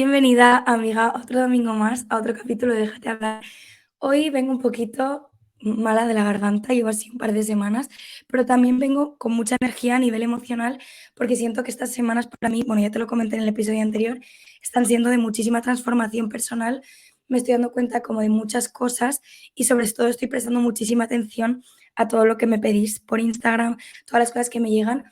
Bienvenida, amiga, otro domingo más a otro capítulo de Déjate hablar. Hoy vengo un poquito mala de la garganta, llevo así un par de semanas, pero también vengo con mucha energía a nivel emocional porque siento que estas semanas para mí, bueno, ya te lo comenté en el episodio anterior, están siendo de muchísima transformación personal. Me estoy dando cuenta como de muchas cosas y sobre todo estoy prestando muchísima atención a todo lo que me pedís por Instagram, todas las cosas que me llegan.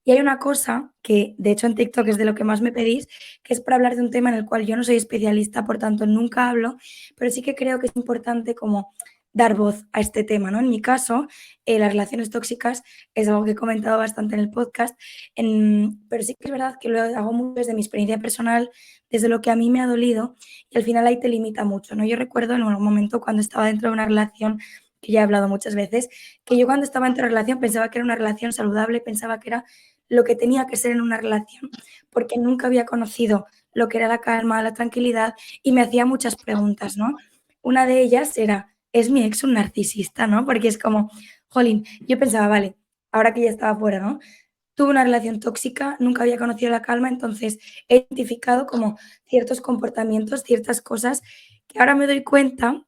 Y hay una cosa que, de hecho, en TikTok es de lo que más me pedís, que es para hablar de un tema en el cual yo no soy especialista, por tanto nunca hablo, pero sí que creo que es importante como dar voz a este tema, ¿no? En mi caso, las relaciones tóxicas es algo que he comentado bastante en el podcast, pero sí que es verdad que lo hago mucho desde mi experiencia personal, desde lo que a mí me ha dolido y al final ahí te limita mucho, ¿no? Yo recuerdo en algún momento cuando estaba dentro de una relación, que ya he hablado muchas veces, que yo cuando estaba dentro de una relación pensaba que era una relación saludable, pensaba que era lo que tenía que ser en una relación, porque nunca había conocido lo que era la calma, la tranquilidad y me hacía muchas preguntas, ¿no? Una de ellas era, ¿es mi ex un narcisista, no? Porque es como, jolín, yo pensaba, vale, ahora que ya estaba fuera, ¿no? Tuve una relación tóxica, nunca había conocido la calma, entonces he identificado como ciertos comportamientos, ciertas cosas que ahora me doy cuenta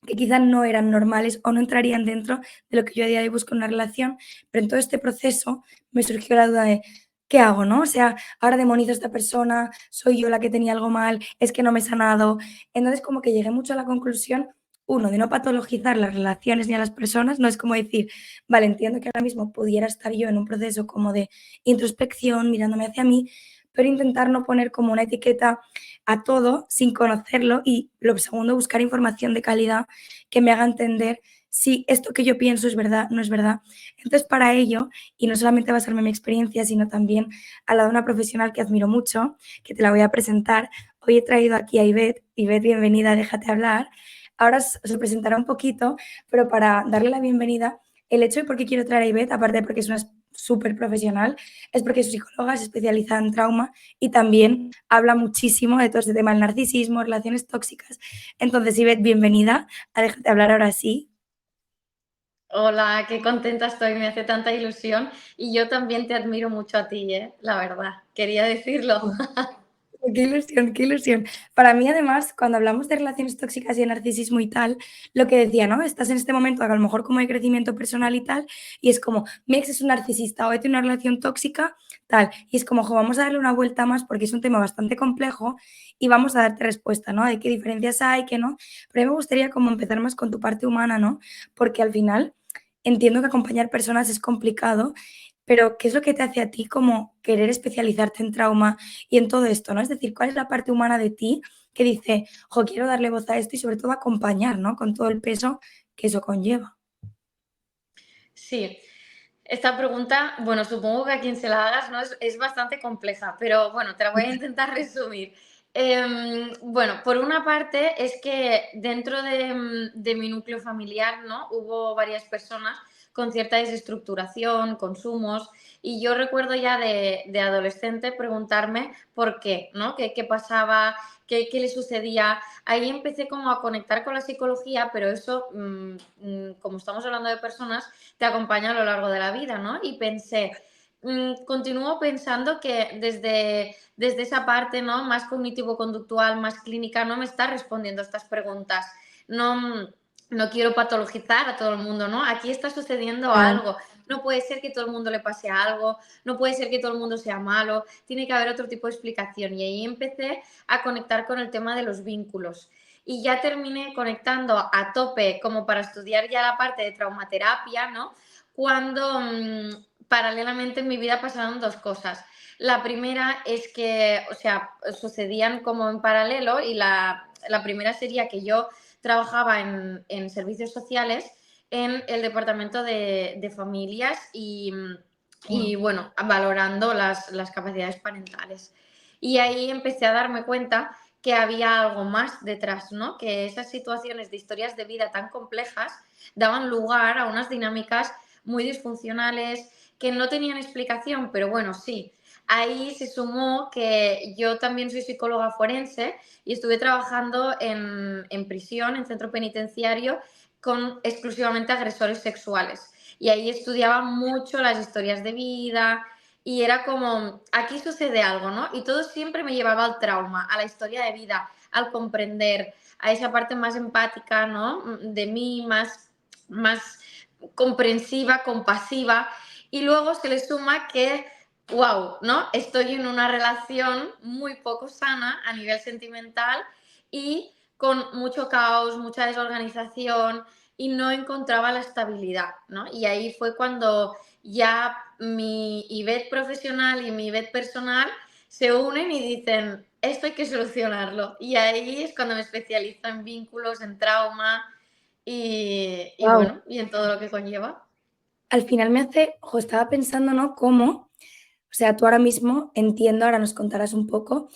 que quizás no eran normales o no entrarían dentro de lo que yo a día de hoy busco en una relación, pero en todo este proceso me surgió la duda de, ¿qué hago, no? O sea, ahora demonizo a esta persona, soy yo la que tenía algo mal, es que no me he sanado. Entonces, como que llegué mucho a la conclusión, uno, de no patologizar las relaciones ni a las personas, no es como decir, vale, entiendo que ahora mismo pudiera estar yo en un proceso como de introspección, mirándome hacia mí, pero intentar no poner como una etiqueta a todo sin conocerlo y lo segundo, buscar información de calidad que me haga entender si esto que yo pienso es verdad, no es verdad. Entonces, para ello, y no solamente basarme en mi experiencia, sino también a la de una profesional que admiro mucho, que te la voy a presentar, hoy he traído aquí a Ivette. Ivette, bienvenida, déjate hablar. Ahora se presentará un poquito, pero para darle la bienvenida, el hecho de por qué quiero traer a Ivette, aparte de porque es una súper profesional, es porque es psicóloga, es especializada en trauma y también habla muchísimo de todo este tema del narcisismo, relaciones tóxicas. Entonces, Ivette, bienvenida a Déjate hablar ahora sí. Hola, qué contenta estoy, me hace tanta ilusión y yo también te admiro mucho a ti, la verdad, quería decirlo. Qué ilusión, qué ilusión. Para mí, además, cuando hablamos de relaciones tóxicas y de narcisismo y tal, lo que decía, ¿no? Estás en este momento, a lo mejor como de crecimiento personal y tal, y es como, mi ex es un narcisista o he tenido una relación tóxica, tal. Y es como, jo, vamos a darle una vuelta más porque es un tema bastante complejo y vamos a darte respuesta, ¿no? De qué diferencias hay, qué no. Pero a mí me gustaría como empezar más con tu parte humana, ¿no? Porque al final entiendo que acompañar personas es complicado, pero ¿qué es lo que te hace a ti como querer especializarte en trauma y en todo esto, ¿no? Es decir, ¿cuál es la parte humana de ti que dice, jo, quiero darle voz a esto y sobre todo acompañar, ¿no? Con todo el peso que eso conlleva. Sí, esta pregunta, bueno, supongo que a quien se la hagas, ¿no? Es bastante compleja, pero bueno, te la voy a intentar resumir. Bueno, por una parte es que dentro de mi núcleo familiar, ¿no? Hubo varias personas con cierta desestructuración, consumos, y yo recuerdo ya de adolescente preguntarme por qué, ¿no? ¿Qué pasaba? ¿Qué le sucedía? Ahí empecé como a conectar con la psicología, pero eso, como estamos hablando de personas, te acompaña a lo largo de la vida, ¿no? Y pensé, continúo pensando que desde esa parte, ¿no? Más cognitivo-conductual, más clínica, no me está respondiendo a estas preguntas. No, no quiero patologizar a todo el mundo, ¿no? Aquí está sucediendo Claro. algo. No puede ser que todo el mundo le pase algo, no puede ser que todo el mundo sea malo, tiene que haber otro tipo de explicación. Y ahí empecé a conectar con el tema de los vínculos. Y ya terminé conectando a tope como para estudiar ya la parte de traumaterapia, ¿no? Cuando paralelamente en mi vida pasaron dos cosas. La primera es que, o sea, sucedían como en paralelo y la primera sería que yo trabajaba en servicios sociales en el departamento de familias y, Guau. bueno, valorando las capacidades parentales. Y ahí empecé a darme cuenta que había algo más detrás, ¿no? Que esas situaciones de historias de vida tan complejas daban lugar a unas dinámicas muy disfuncionales que no tenían explicación, pero bueno, sí. Ahí se sumó que yo también soy psicóloga forense y estuve trabajando en prisión, en centro penitenciario, con exclusivamente agresores sexuales. Y ahí estudiaba mucho las historias de vida y era como, aquí sucede algo, ¿no? Y todo siempre me llevaba al trauma, a la historia de vida, al comprender, a esa parte más empática, ¿no? De mí, más comprensiva, compasiva, y luego se le suma que, wow, ¿no? Estoy en una relación muy poco sana a nivel sentimental y con mucho caos, mucha desorganización y no encontraba la estabilidad, ¿no? Y ahí fue cuando ya mi Ivette profesional y mi Ivette personal se unen y dicen, esto hay que solucionarlo. Y ahí es cuando me especializo en vínculos, en trauma y Wow. bueno, y en todo lo que conlleva. Al final me hace, ojo, estaba pensando, ¿no? Cómo, o sea, tú ahora mismo entiendo, ahora nos contarás un poco,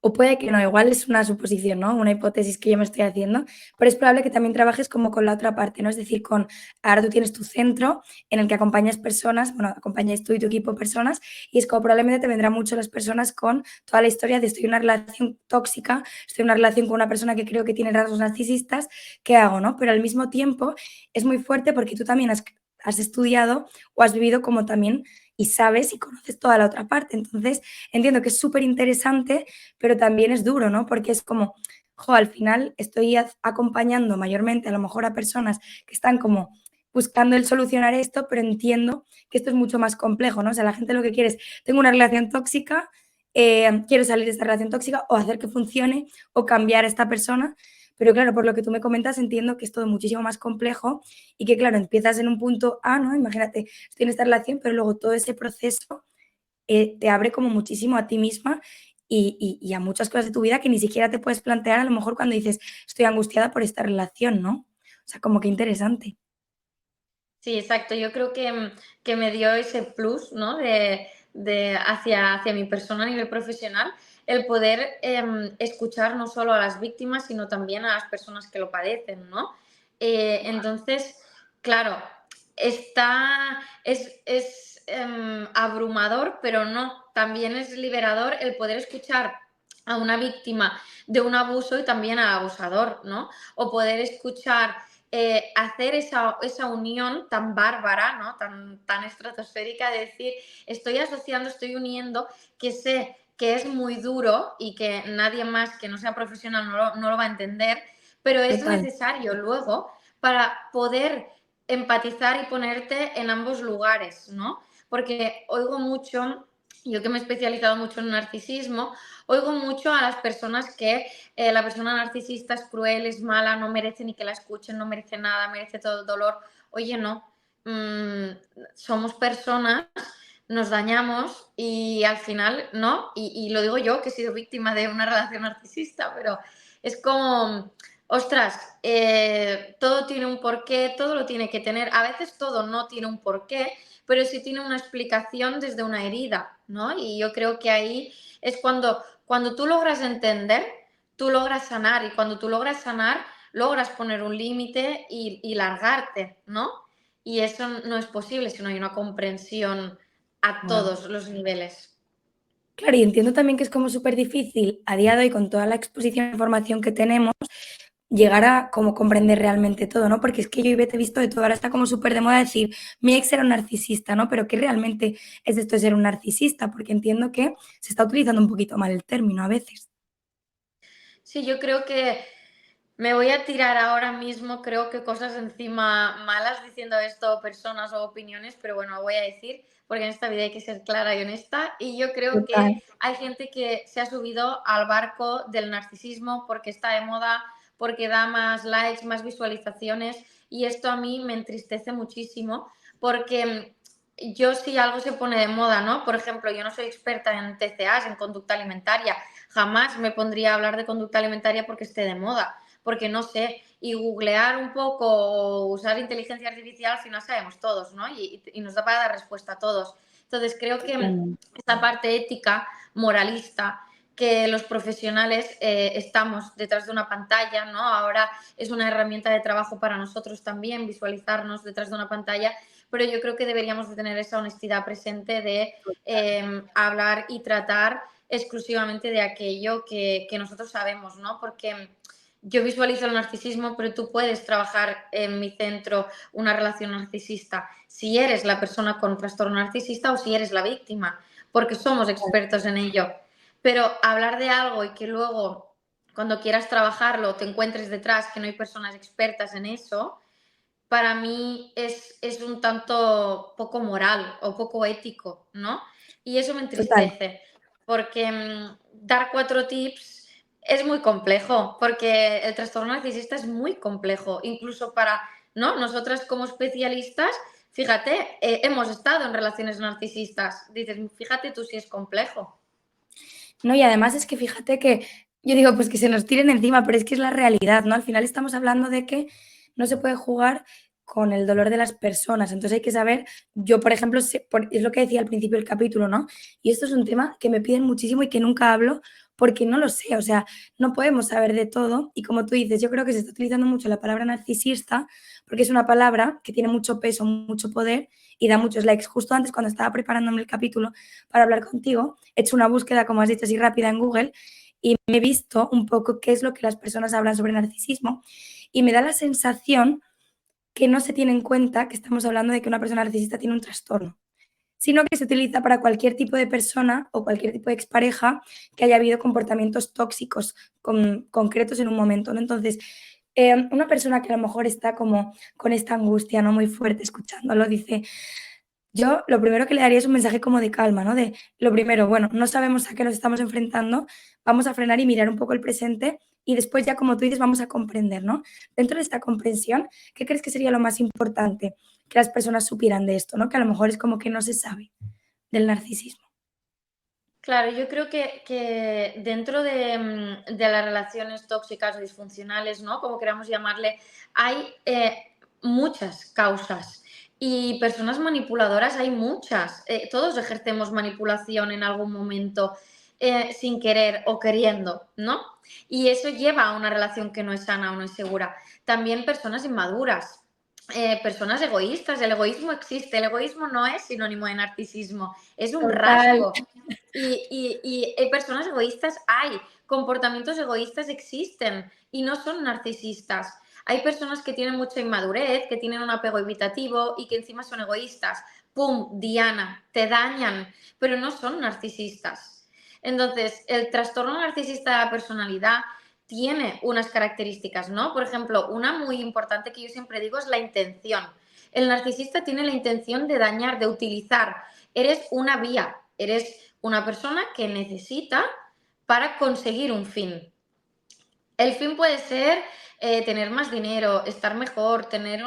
o puede que no, igual es una suposición, ¿no? Una hipótesis que yo me estoy haciendo, pero es probable que también trabajes como con la otra parte, ¿no? Es decir, con, ahora tú tienes tu centro en el que acompañas personas, bueno, acompañáis tú y tu equipo personas, y es como probablemente te vendrán mucho las personas con toda la historia de estoy en una relación tóxica, estoy en una relación con una persona que creo que tiene rasgos narcisistas, ¿qué hago, no? Pero al mismo tiempo es muy fuerte porque tú también has estudiado o has vivido como también y sabes y conoces toda la otra parte. Entonces, entiendo que es súper interesante, pero también es duro, ¿no? Porque es como, jo, al final estoy acompañando mayormente a lo mejor a personas que están como buscando el solucionar esto, pero entiendo que esto es mucho más complejo, ¿no? O sea, la gente lo que quiere es, tengo una relación tóxica, quiero salir de esta relación tóxica o hacer que funcione o cambiar a esta persona, pero claro, por lo que tú me comentas, entiendo que es todo muchísimo más complejo y que, claro, empiezas en un punto A, ¿no? Imagínate, estoy en esta relación, pero luego todo ese proceso te abre como muchísimo a ti misma y a muchas cosas de tu vida que ni siquiera te puedes plantear a lo mejor cuando dices, estoy angustiada por esta relación, ¿no? O sea, como que interesante. Sí, exacto. Yo creo que me dio ese plus, ¿no? Hacia mi persona a nivel profesional, el poder escuchar no solo a las víctimas, sino también a las personas que lo padecen, ¿no? Entonces, claro, es abrumador, pero no, también es liberador el poder escuchar a una víctima de un abuso y también al abusador, ¿no? O poder escuchar hacer esa unión tan bárbara, ¿no? Tan estratosférica de decir, estoy asociando, estoy uniendo, que sé que es muy duro y que nadie más que no sea profesional no lo va a entender, pero es Total, necesario luego para poder empatizar y ponerte en ambos lugares, ¿no? Porque oigo mucho, yo que me he especializado mucho en narcisismo, oigo mucho a las personas que la persona narcisista es cruel, es mala, no merece ni que la escuchen, no merece nada, merece todo el dolor. Oye, no, somos personas, nos dañamos y al final, ¿no? Y lo digo yo, que he sido víctima de una relación narcisista, pero es como, ostras, todo tiene un porqué, todo lo tiene que tener. A veces todo no tiene un porqué, pero sí tiene una explicación desde una herida, ¿no? Y yo creo que ahí es cuando tú logras entender, tú logras sanar y cuando tú logras sanar, logras poner un límite y largarte, ¿no? Y eso no es posible si no hay una comprensión a wow. todos los niveles. Claro, y entiendo también que es como súper difícil a día de hoy con toda la exposición de información que tenemos llegar a como comprender realmente todo, ¿no? Porque es que yo y Beth he visto de todo, ahora está como súper de moda decir, mi ex era un narcisista, ¿no? Pero ¿qué realmente es esto de ser un narcisista? Porque entiendo que se está utilizando un poquito mal el término a veces. Sí, yo creo que me voy a tirar ahora mismo, creo que cosas encima malas diciendo esto, personas o opiniones, pero bueno, lo voy a decir porque en esta vida hay que ser clara y honesta. Y yo creo Total. que hay gente que se ha subido al barco del narcisismo porque está de moda, porque da más likes, más visualizaciones. Y esto a mí me entristece muchísimo porque yo si algo se pone de moda, ¿no? Por ejemplo, yo no soy experta en TCAs, en conducta alimentaria. Jamás me pondría a hablar de conducta alimentaria porque esté de moda porque no sé, y googlear un poco o usar inteligencia artificial, si no sabemos todos, ¿no? Y nos da para dar respuesta a todos. Entonces, creo que Totalmente. esta parte ética, moralista, que los profesionales estamos detrás de una pantalla, ¿no? Ahora es una herramienta de trabajo para nosotros también, visualizarnos detrás de una pantalla, pero yo creo que deberíamos de tener esa honestidad presente de hablar y tratar exclusivamente de aquello que nosotros sabemos, ¿no? Porque yo visualizo el narcisismo, pero tú puedes trabajar en mi centro una relación narcisista si eres la persona con trastorno narcisista o si eres la víctima. porque somos expertos en ello. Pero hablar de algo y que luego, cuando quieras trabajarlo, te encuentres detrás que no hay personas expertas en eso, para mí es un tanto poco moral o poco ético, ¿no? Y eso me Total. entristece, porque dar 4 tips es muy complejo, porque el trastorno narcisista es muy complejo, incluso para, ¿no? Nosotras como especialistas, fíjate, hemos estado en relaciones narcisistas, dices, fíjate tú si es complejo. No, y además es que fíjate que yo digo, pues que se nos tiren encima, pero es que es la realidad, ¿no? Al final estamos hablando de que no se puede jugar con el dolor de las personas. Entonces hay que saber, yo por ejemplo, es lo que decía al principio del capítulo, ¿no? Y esto es un tema que me piden muchísimo y que nunca hablo porque no lo sé, o sea, no podemos saber de todo. Y como tú dices, yo creo que se está utilizando mucho la palabra narcisista porque es una palabra que tiene mucho peso, mucho poder y da muchos likes. Justo antes, cuando estaba preparándome el capítulo para hablar contigo, he hecho una búsqueda, como has dicho, así rápida en Google y me he visto un poco qué es lo que las personas hablan sobre narcisismo y me da la sensación que no se tiene en cuenta que estamos hablando de que una persona narcisista tiene un trastorno, sino que se utiliza para cualquier tipo de persona o cualquier tipo de expareja que haya habido comportamientos tóxicos concretos en un momento, ¿no? Entonces, una persona que a lo mejor está como con esta angustia, ¿no? Muy fuerte escuchándolo, dice, yo lo primero que le daría es un mensaje como de calma, ¿no? De lo primero, bueno, no sabemos a qué nos estamos enfrentando, vamos a frenar y mirar un poco el presente y después ya, como tú dices, vamos a comprender, ¿no? Dentro de esta comprensión, ¿qué crees que sería lo más importante que las personas supieran de esto, ¿no? Que a lo mejor es como que no se sabe del narcisismo. Claro, yo creo que dentro de las relaciones tóxicas o disfuncionales, ¿no? Como queramos llamarle, hay muchas causas y personas manipuladoras hay muchas. Todos ejercemos manipulación en algún momento sin querer o queriendo, ¿no? Y eso lleva a una relación que no es sana o no es segura. También personas inmaduras. Personas egoístas, el egoísmo existe, el egoísmo no es sinónimo de narcisismo, es un Total. rasgo. Y personas egoístas hay, comportamientos egoístas existen y no son narcisistas. Hay personas que tienen mucha inmadurez, que tienen un apego evitativo y que encima son egoístas. ¡Pum! Diana, te dañan, pero no son narcisistas. Entonces, el trastorno narcisista de la personalidad tiene unas características, ¿no? Por ejemplo, una muy importante que yo siempre digo es la intención. El narcisista tiene la intención de dañar, de utilizar. Eres una vía, eres una persona que necesita para conseguir un fin. El fin puede ser tener más dinero, estar mejor, tener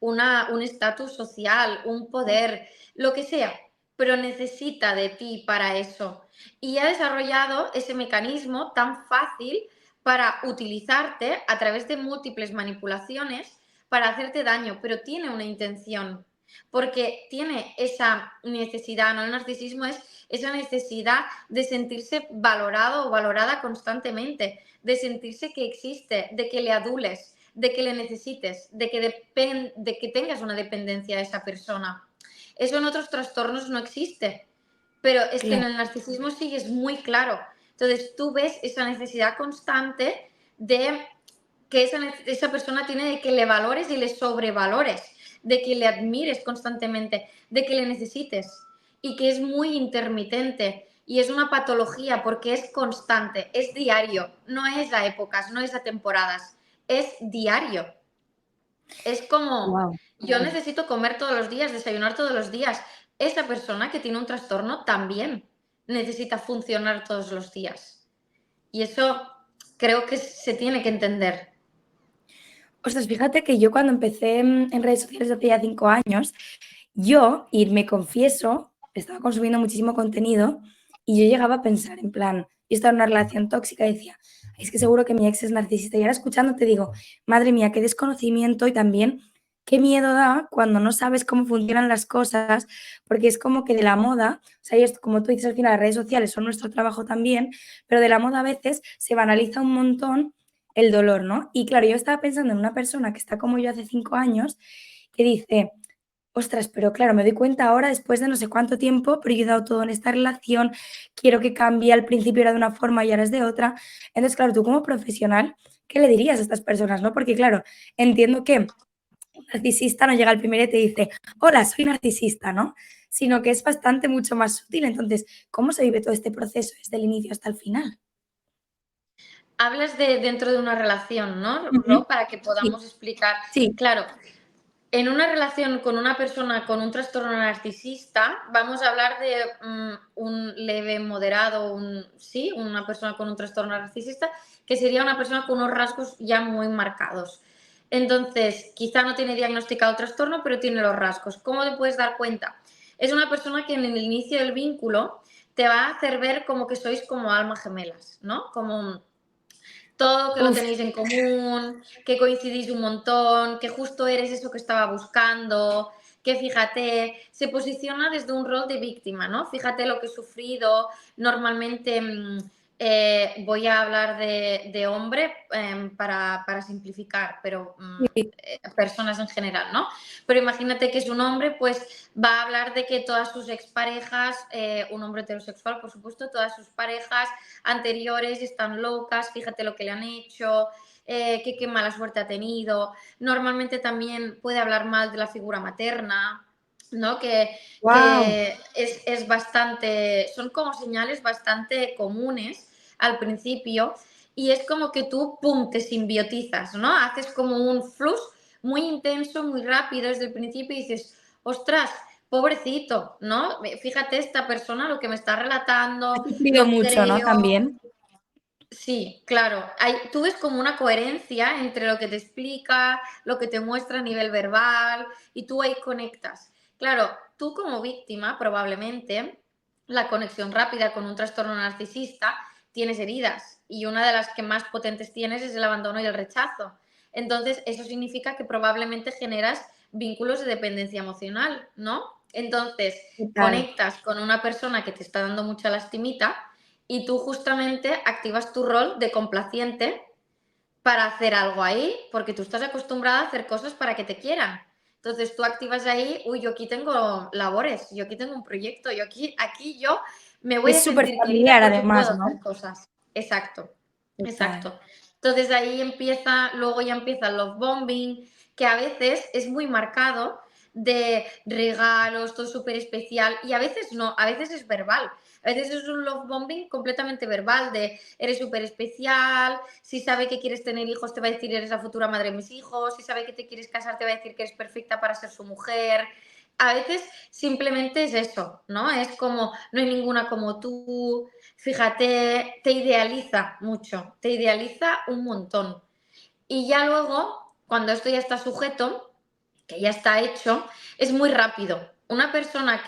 un estatus social, un poder, lo que sea, pero necesita de ti para eso. Y ha desarrollado ese mecanismo tan fácil para utilizarte a través de múltiples manipulaciones para hacerte daño, pero tiene una intención, porque tiene esa necesidad, ¿no? El narcisismo es esa necesidad de sentirse valorado o valorada constantemente, de sentirse que existe, de que le adules, de que le necesites, de que tengas una dependencia de esa persona. Eso en otros trastornos no existe, pero es que en Claro. el narcisismo sí es muy claro. Entonces tú ves esa necesidad constante de que esa persona tiene de que le valores y le sobrevalores, de que le admires constantemente, de que le necesites y que es muy intermitente y es una patología porque es constante, es diario, no es a épocas, no es a temporadas, es diario. Es como Wow. yo necesito comer todos los días, desayunar todos los días. Esa persona que tiene un trastorno también necesita funcionar todos los días. Y eso creo que se tiene que entender. Ostras, fíjate que yo cuando empecé en redes sociales hace ya 5 años, yo, y me confieso, estaba consumiendo muchísimo contenido y yo llegaba a pensar en plan, yo estaba en una relación tóxica y decía, es que seguro que mi ex es narcisista. Y ahora escuchando te digo, madre mía, qué desconocimiento y también qué miedo da cuando no sabes cómo funcionan las cosas, porque es como que de la moda, o sea, y esto, como tú dices al final, las redes sociales son nuestro trabajo también, pero de la moda a veces se banaliza un montón el dolor, ¿no? Y claro, yo estaba pensando en una persona que está como yo hace 5 años, que dice, ostras, pero claro, me doy cuenta ahora después de no sé cuánto tiempo, pero yo he dado todo en esta relación, quiero que cambie, al principio era de una forma y ahora es de otra. Entonces, claro, tú como profesional, ¿qué le dirías a estas personas, no? Porque claro, entiendo que un narcisista no llega al primer día y te dice, hola, soy narcisista, ¿no? sino que es bastante mucho más sutil. Entonces, ¿cómo se vive todo este proceso desde el inicio hasta el final? Hablas de dentro de una relación, ¿no, Ujú. Ro? Para que Sí, podamos explicar. sí, Claro, en una relación con una persona con un trastorno narcisista, vamos a hablar de un leve, moderado, sí, una persona con un trastorno narcisista, que sería una persona con unos rasgos ya muy marcados. Entonces, quizá no tiene diagnosticado el trastorno, pero tiene los rasgos. ¿Cómo te puedes dar cuenta? Es una persona que en el inicio del vínculo te va a hacer ver como que sois como almas gemelas, ¿no? Como todo que lo uf, tenéis en común, que coincidís un montón, que justo eres eso que estaba buscando, que fíjate, se posiciona desde un rol de víctima, ¿no? Fíjate lo que he sufrido, normalmente voy a hablar de hombre para simplificar, pero sí, personas en general, ¿no? Pero imagínate que es un hombre, pues va a hablar de que todas sus exparejas, un hombre heterosexual, por supuesto, todas sus parejas anteriores están locas, fíjate lo que le han hecho, que qué mala suerte ha tenido. Normalmente también puede hablar mal de la figura materna, ¿no? wow, Que es bastante, son como señales bastante comunes al principio y es como que tú, pum, te simbiotizas, ¿no? Haces como un flux muy intenso, muy rápido desde el principio y dices, ostras, pobrecito, ¿no? Fíjate esta persona lo que me está has relatando, sufrido lo mucho, ¿no? creo. También. Sí, claro. Tú ves como una coherencia entre lo que te explica, lo que te muestra a nivel verbal y tú ahí conectas. Claro, tú como víctima probablemente la conexión rápida con un trastorno narcisista tienes heridas y una de las que más potentes tienes es el abandono y el rechazo. Entonces, eso significa que probablemente generas vínculos de dependencia emocional, ¿no? Entonces, Total. conectas con una persona que te está dando mucha lastimita y tú justamente activas tu rol de complaciente para hacer algo ahí, porque tú estás acostumbrada a hacer cosas para que te quieran. Entonces tú activas ahí, uy, yo aquí tengo labores, yo aquí tengo un proyecto, yo aquí yo me voy a Es súper sentir querida familiar porque además, puedo hacer ¿no? cosas. Exacto, Total. exacto. Entonces ahí empieza, luego ya empieza el love bombing, que a veces es muy marcado de regalos, todo súper especial, y a veces no, a veces es verbal. A veces es un love bombing completamente verbal, de eres súper especial, si sabe que quieres tener hijos te va a decir eres la futura madre de mis hijos, si sabe que te quieres casar te va a decir que eres perfecta para ser su mujer. A veces simplemente es eso, ¿no? Es como no hay ninguna como tú, fíjate, te idealiza mucho, te idealiza un montón. Y ya luego, cuando esto ya está sujeto, que ya está hecho, es muy rápido. Una persona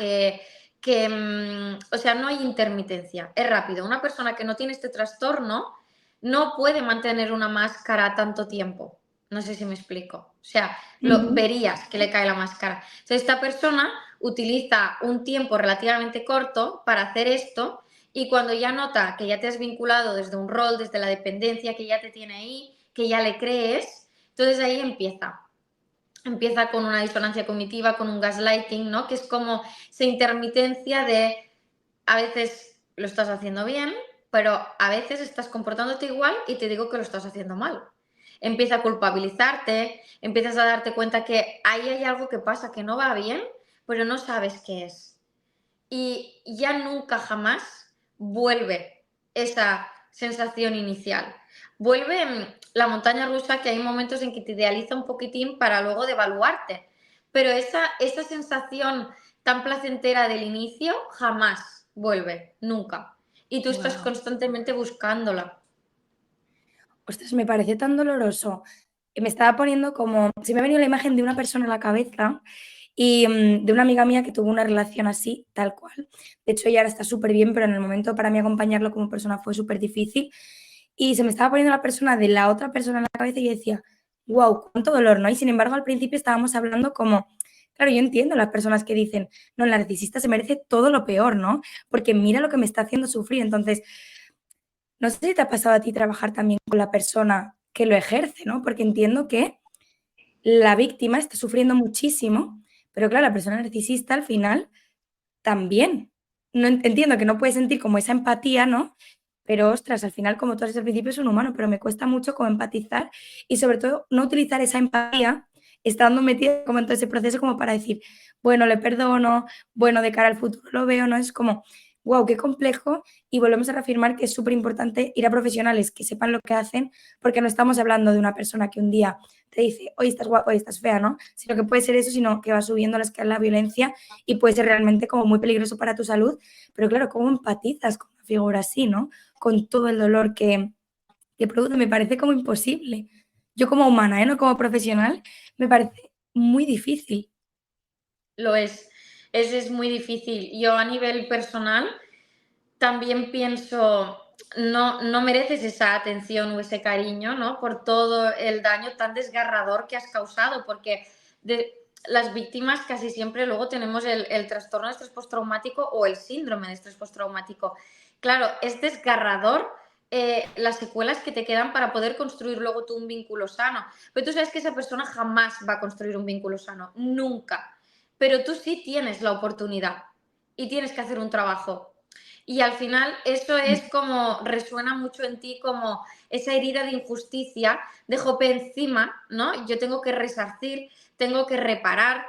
o sea, no hay intermitencia, es rápido. Una persona que no tiene este trastorno no puede mantener una máscara tanto tiempo. No sé si me explico. O sea, Ujú. verías que le cae la máscara. Entonces, esta persona utiliza un tiempo relativamente corto para hacer esto y cuando ya nota que ya te has vinculado desde un rol, desde la dependencia, que ya te tiene ahí, que ya le crees, entonces ahí empieza con una disonancia cognitiva, con un gaslighting, ¿no? Que es como esa intermitencia de a veces lo estás haciendo bien, pero a veces estás comportándote igual y te digo que lo estás haciendo mal. Empieza a culpabilizarte, empiezas a darte cuenta que ahí hay algo que pasa que no va bien, pero no sabes qué es. Y ya nunca jamás vuelve esa sensación inicial. Vuelve la montaña rusa que hay momentos en que te idealiza un poquitín para luego devaluarte. Pero esa sensación tan placentera del inicio jamás vuelve, nunca. Y tú estás Wow. constantemente buscándola. Ostras, me parece tan doloroso. Me estaba poniendo como, se me ha venido la imagen de una persona en la cabeza y de una amiga mía que tuvo una relación así, tal cual. De hecho, ella ahora está súper bien, pero en el momento para mí acompañarlo como persona fue súper difícil. Y se me estaba poniendo la persona de la otra persona en la cabeza y yo decía, wow, cuánto dolor, ¿no? Y sin embargo, al principio estábamos hablando como, claro, yo entiendo las personas que dicen, no, la narcisista se merece todo lo peor, ¿no? Porque mira lo que me está haciendo sufrir. Entonces, no sé si te ha pasado a ti trabajar también con la persona que lo ejerce, ¿no? Porque entiendo que la víctima está sufriendo muchísimo, pero claro, la persona narcisista al final también. No entiendo que no puede sentir como esa empatía, ¿no? Pero ostras, al final, como tú has dicho al principio, es un humano, pero me cuesta mucho como empatizar y sobre todo no utilizar esa empatía estando metida como en todo ese proceso como para decir, bueno, le perdono, bueno, de cara al futuro lo veo, ¿no? Es como, wow, qué complejo y volvemos a reafirmar que es súper importante ir a profesionales que sepan lo que hacen porque no estamos hablando de una persona que un día te dice, hoy estás guapa, hoy estás fea, ¿no? Sino que puede ser eso, sino que va subiendo la escala de la violencia y puede ser realmente como muy peligroso para tu salud. Pero claro, ¿cómo empatizas con una figura así, ¿no? Con todo el dolor que produce, me parece como imposible. Yo como humana, no como profesional, me parece muy difícil. Lo es muy difícil. Yo a nivel personal también pienso, no mereces esa atención o ese cariño, ¿no? Por todo el daño tan desgarrador que has causado, porque las víctimas casi siempre luego tenemos el trastorno de estrés postraumático o el síndrome de estrés postraumático. Claro, es desgarrador las secuelas que te quedan para poder construir luego tú un vínculo sano. Pero tú sabes que esa persona jamás va a construir un vínculo sano, nunca. Pero tú sí tienes la oportunidad y tienes que hacer un trabajo. Y al final eso es como, resuena mucho en ti como esa herida de injusticia de jope encima, ¿no? Yo tengo que resarcir, tengo que reparar,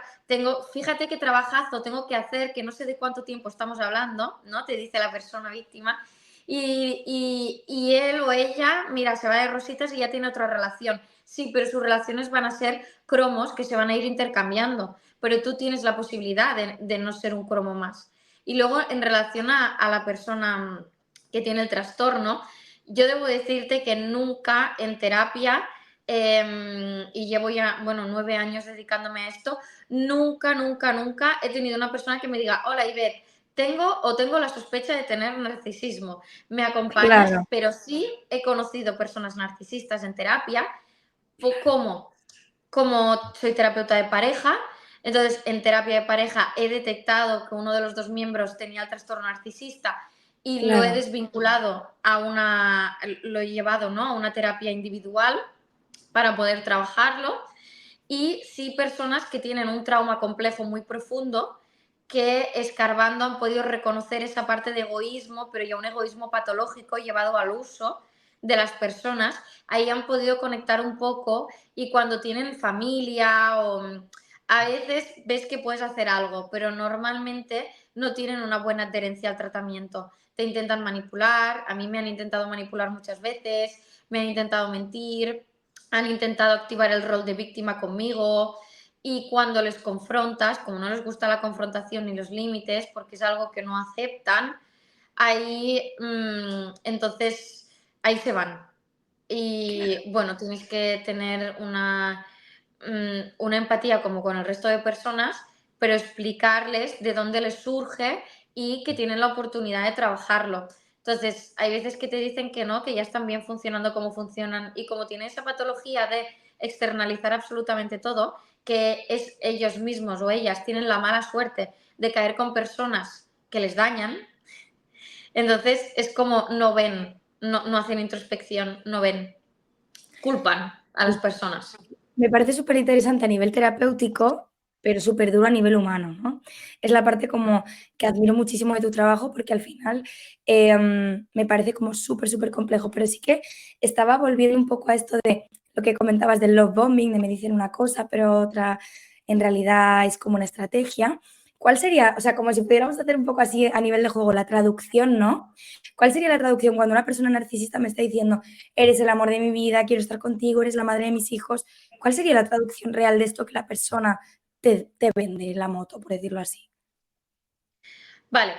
fíjate qué trabajazo tengo que hacer, que no sé de cuánto tiempo estamos hablando, ¿no? Te dice la persona víctima. Y él o ella, mira, se va de rositas y ya tiene otra relación. Sí, pero sus relaciones van a ser cromos que se van a ir intercambiando, pero tú tienes la posibilidad de no ser un cromo más. Y luego, en relación a la persona que tiene el trastorno, yo debo decirte que nunca en terapia, y llevo ya, bueno, 9 años dedicándome a esto, nunca he tenido una persona que me diga, hola, Iber, tengo la sospecha de tener narcisismo. ¿Me acompañas? Claro, Pero sí he conocido personas narcisistas en terapia, como soy terapeuta de pareja, entonces en terapia de pareja he detectado que uno de los dos miembros tenía el trastorno narcisista y lo he claro. desvinculado lo he llevado, ¿no?, a una terapia individual para poder trabajarlo. Y sí, personas que tienen un trauma complejo muy profundo, que escarbando han podido reconocer esa parte de egoísmo, pero ya un egoísmo patológico llevado al uso de las personas, ahí han podido conectar un poco. Y cuando tienen familia o a veces ves que puedes hacer algo, pero normalmente no tienen una buena adherencia al tratamiento. Te intentan manipular, a mí me han intentado manipular muchas veces, me han intentado mentir, han intentado activar el rol de víctima conmigo, y cuando les confrontas, como no les gusta la confrontación ni los límites, porque es algo que no aceptan, ahí entonces ahí se van. Y bueno, tienes que tener una empatía como con el resto de personas, pero explicarles de dónde les surge y que tienen la oportunidad de trabajarlo. Entonces, hay veces que te dicen que no, que ya están bien funcionando como funcionan, y como tienen esa patología de externalizar absolutamente todo, que es ellos mismos o ellas tienen la mala suerte de caer con personas que les dañan, entonces es como no ven, no hacen introspección, no ven, culpan a las personas. Me parece súper interesante a nivel terapéutico, pero súper duro a nivel humano, ¿no? Es la parte como que admiro muchísimo de tu trabajo porque al final me parece como súper, súper complejo, pero sí que estaba volviendo un poco a esto de lo que comentabas del love bombing, de me dicen una cosa, pero otra en realidad es como una estrategia. ¿Cuál sería, o sea, como si pudiéramos hacer un poco así a nivel de juego, la traducción, ¿no? ¿Cuál sería la traducción cuando una persona narcisista me está diciendo, eres el amor de mi vida, quiero estar contigo, eres la madre de mis hijos? ¿Cuál sería la traducción real de esto que la persona te vende la moto, por decirlo así? Vale.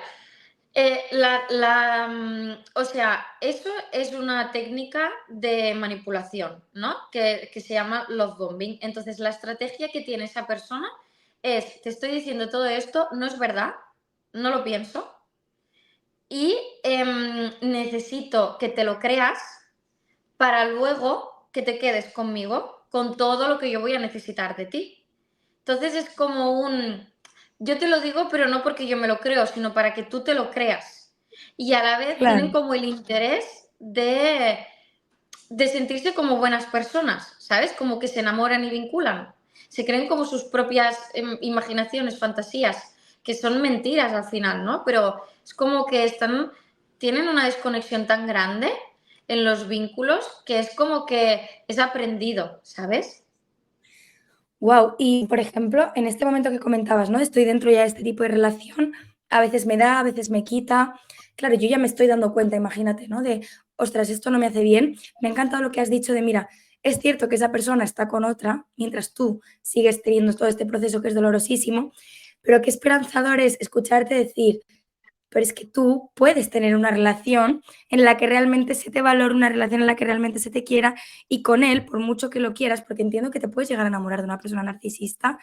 O sea, eso es una técnica de manipulación, ¿no? Que se llama love bombing. Entonces, la estrategia que tiene esa persona es, te estoy diciendo todo esto, no es verdad, no lo pienso, y necesito que te lo creas para luego que te quedes conmigo con todo lo que yo voy a necesitar de ti. Entonces es como yo te lo digo, pero no porque yo me lo creo, sino para que tú te lo creas. Y a la vez tienen Claro, como el interés de sentirse como buenas personas, ¿sabes? Como que se enamoran y vinculan. Se creen como sus propias imaginaciones, fantasías, que son mentiras al final, ¿no? Pero es como que tienen una desconexión tan grande en los vínculos que es como que es aprendido, ¿sabes? Wow, y por ejemplo, en este momento que comentabas, ¿no? Estoy dentro ya de este tipo de relación, a veces me da, a veces me quita. Claro, yo ya me estoy dando cuenta, imagínate, ¿no? De, ostras, esto no me hace bien. Me ha encantado lo que has dicho de, mira, es cierto que esa persona está con otra, mientras tú sigues teniendo todo este proceso que es dolorosísimo, pero qué esperanzador es escucharte decir, pero es que tú puedes tener una relación en la que realmente se te valore, una relación en la que realmente se te quiera y con él, por mucho que lo quieras, porque entiendo que te puedes llegar a enamorar de una persona narcisista,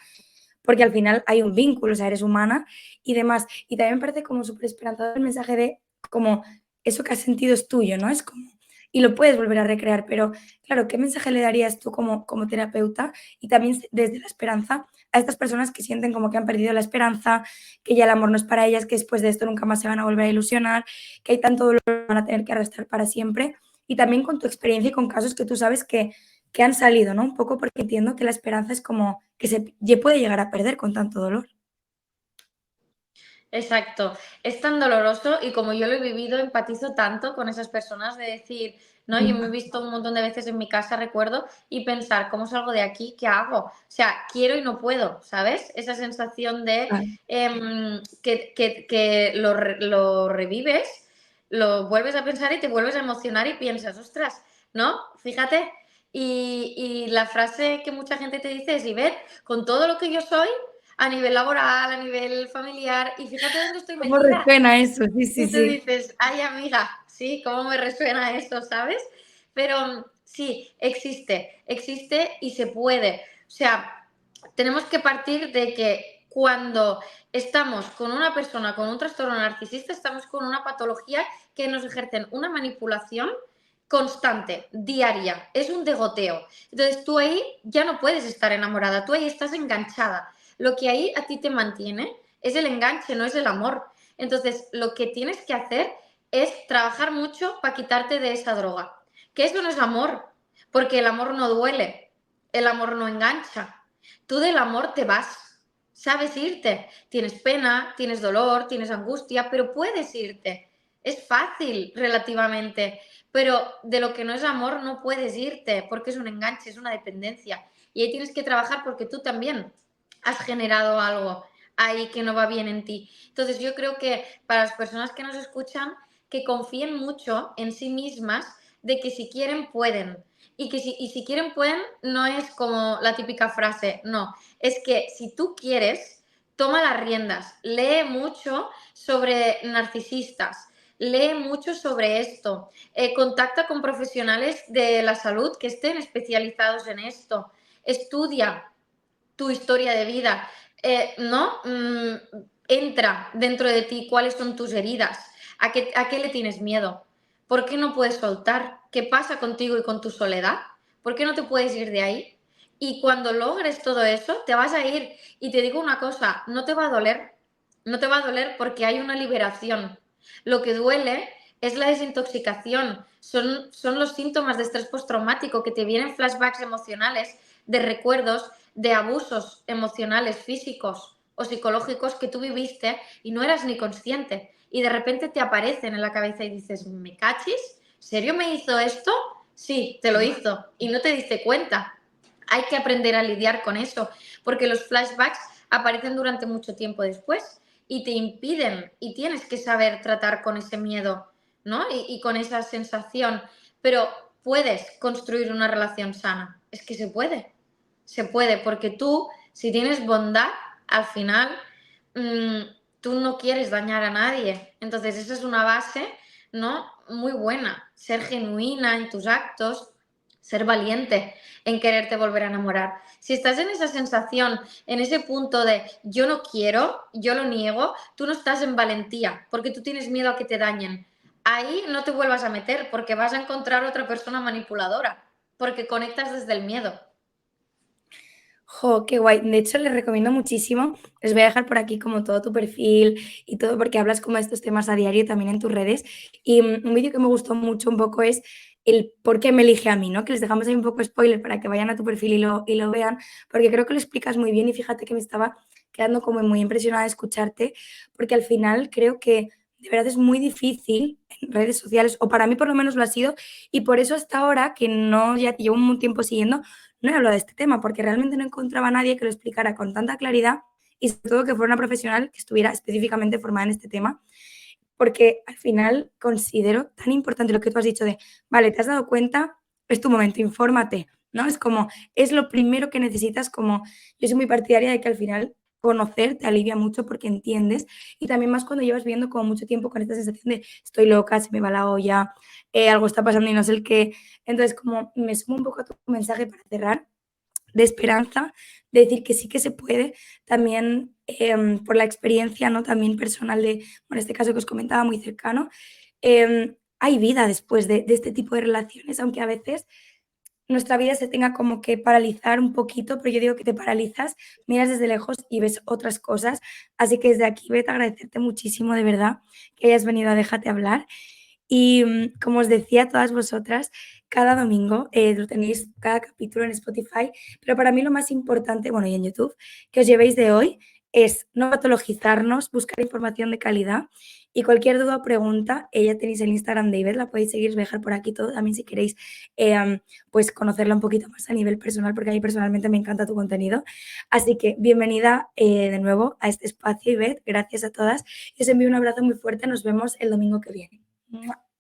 porque al final hay un vínculo, o sea, eres humana y demás. Y también me parece como súper esperanzador el mensaje de como eso que has sentido es tuyo, ¿no? Es como, y lo puedes volver a recrear, pero claro, ¿qué mensaje le darías tú como terapeuta y también desde la esperanza a estas personas que sienten como que han perdido la esperanza, que ya el amor no es para ellas, que después de esto nunca más se van a volver a ilusionar, que hay tanto dolor que van a tener que arrastrar para siempre? Y también con tu experiencia y con casos que tú sabes que han salido, ¿no? Un poco porque entiendo que la esperanza es como que se puede llegar a perder con tanto dolor. Exacto, es tan doloroso y como yo lo he vivido, empatizo tanto con esas personas de decir, no, yo me he Mm, visto un montón de veces en mi casa, recuerdo, y pensar, ¿cómo salgo de aquí? ¿Qué hago? O sea, quiero y no puedo, ¿sabes? Esa sensación de claro. que lo revives, lo vuelves a pensar y te vuelves a emocionar y piensas, ostras, ¿no? Fíjate. Y la frase que mucha gente te dice es, y ver, con todo lo que yo soy, a nivel laboral, a nivel familiar, y fíjate dónde estoy ¿Cómo metida. resuena eso? Sí, sí, Y tú sí. dices, ay amiga, sí, cómo me resuena eso, ¿sabes? Pero sí, existe y se puede. O sea, tenemos que partir de que cuando estamos con una persona con un trastorno narcisista, estamos con una patología que nos ejercen una manipulación constante, diaria, es un degoteo. Entonces tú ahí ya no puedes estar enamorada, tú ahí estás enganchada. Lo que ahí a ti te mantiene es el enganche, no es el amor. Entonces lo que tienes que hacer es trabajar mucho para quitarte de esa droga. Que eso no es amor, porque el amor no duele, el amor no engancha. Tú del amor te vas, sabes irte. Tienes pena, tienes dolor, tienes angustia, pero puedes irte. Es fácil relativamente, pero de lo que no es amor no puedes irte porque es un enganche, es una dependencia. Y ahí tienes que trabajar porque tú también has generado algo ahí que no va bien en ti. Entonces yo creo que para las personas que nos escuchan, que confíen mucho en sí mismas de que si quieren pueden. Y si quieren pueden no es como la típica frase, no, es que si tú quieres, toma las riendas, lee mucho sobre narcisistas, lee mucho sobre esto, contacta con profesionales de la salud que estén especializados en esto, estudia tu historia de vida, ¿no? Entra dentro de ti cuáles son tus heridas, a qué le tienes miedo, por qué no puedes soltar, qué pasa contigo y con tu soledad, por qué no te puedes ir de ahí. Y cuando logres todo eso, te vas a ir. Y te digo una cosa, no te va a doler, no te va a doler porque hay una liberación. Lo que duele es la desintoxicación, son los síntomas de estrés postraumático que te vienen flashbacks emocionales de recuerdos de abusos emocionales, físicos o psicológicos que tú viviste y no eras ni consciente. Y de repente te aparecen en la cabeza y dices, ¿me cachis? ¿Serio me hizo esto? Sí, te lo hizo y no te diste cuenta. Hay que aprender a lidiar con eso, porque los flashbacks aparecen durante mucho tiempo después y te impiden y tienes que saber tratar con ese miedo, ¿no? Y con esa sensación, pero puedes construir una relación sana, es que se puede, porque tú, si tienes bondad, al final mmm, tú no quieres dañar a nadie. Entonces, esa es una base, ¿no? Muy buena. Ser genuina en tus actos, ser valiente en quererte volver a enamorar. Si estás en esa sensación, en ese punto de yo no quiero, yo lo niego, tú no estás en valentía, porque tú tienes miedo a que te dañen. Ahí no te vuelvas a meter, porque vas a encontrar otra persona manipuladora, porque conectas desde el miedo. Jo, qué guay. De hecho, les recomiendo muchísimo. Les voy a dejar por aquí como todo tu perfil y todo, porque hablas como de estos temas a diario también en tus redes. Y un vídeo que me gustó mucho un poco es el por qué me elige a mí, ¿no? Que les dejamos ahí un poco spoiler para que vayan a tu perfil y lo vean, porque creo que lo explicas muy bien y fíjate que me estaba quedando como muy impresionada de escucharte, porque al final creo que de verdad es muy difícil en redes sociales, o para mí por lo menos lo ha sido, y por eso hasta ahora, que no, ya te llevo un tiempo siguiendo, no he hablado de este tema, porque realmente no encontraba a nadie que lo explicara con tanta claridad y sobre todo que fuera una profesional que estuviera específicamente formada en este tema, porque al final considero tan importante lo que tú has dicho de, vale, te has dado cuenta, es tu momento, infórmate, ¿no? Es como, es lo primero que necesitas, como, yo soy muy partidaria de que al final conocer te alivia mucho porque entiendes y también más cuando llevas viviendo como mucho tiempo con esta sensación de estoy loca, se me va la olla, algo está pasando y no sé el qué. Entonces, como me sumo un poco a tu mensaje para cerrar, de esperanza, de decir que sí que se puede, también por la experiencia, ¿no? También personal de, bueno, este caso que os comentaba, muy cercano, hay vida después de este tipo de relaciones, aunque a veces nuestra vida se tenga como que paralizar un poquito, pero yo digo que te paralizas, miras desde lejos y ves otras cosas. Así que desde aquí, Beth, agradecerte muchísimo, de verdad, que hayas venido a Déjate hablar. Y como os decía a todas vosotras, cada domingo lo tenéis cada capítulo en Spotify, pero para mí lo más importante, bueno, y en YouTube, que os llevéis de hoy es no patologizarnos, buscar información de calidad y cualquier duda o pregunta, ya tenéis el Instagram de Ivette, la podéis seguir, os voy a dejar por aquí todo, también si queréis pues conocerla un poquito más a nivel personal, porque a mí personalmente me encanta tu contenido. Así que bienvenida de nuevo a este espacio, Ivette, gracias a todas. Y os envío un abrazo muy fuerte, nos vemos el domingo que viene.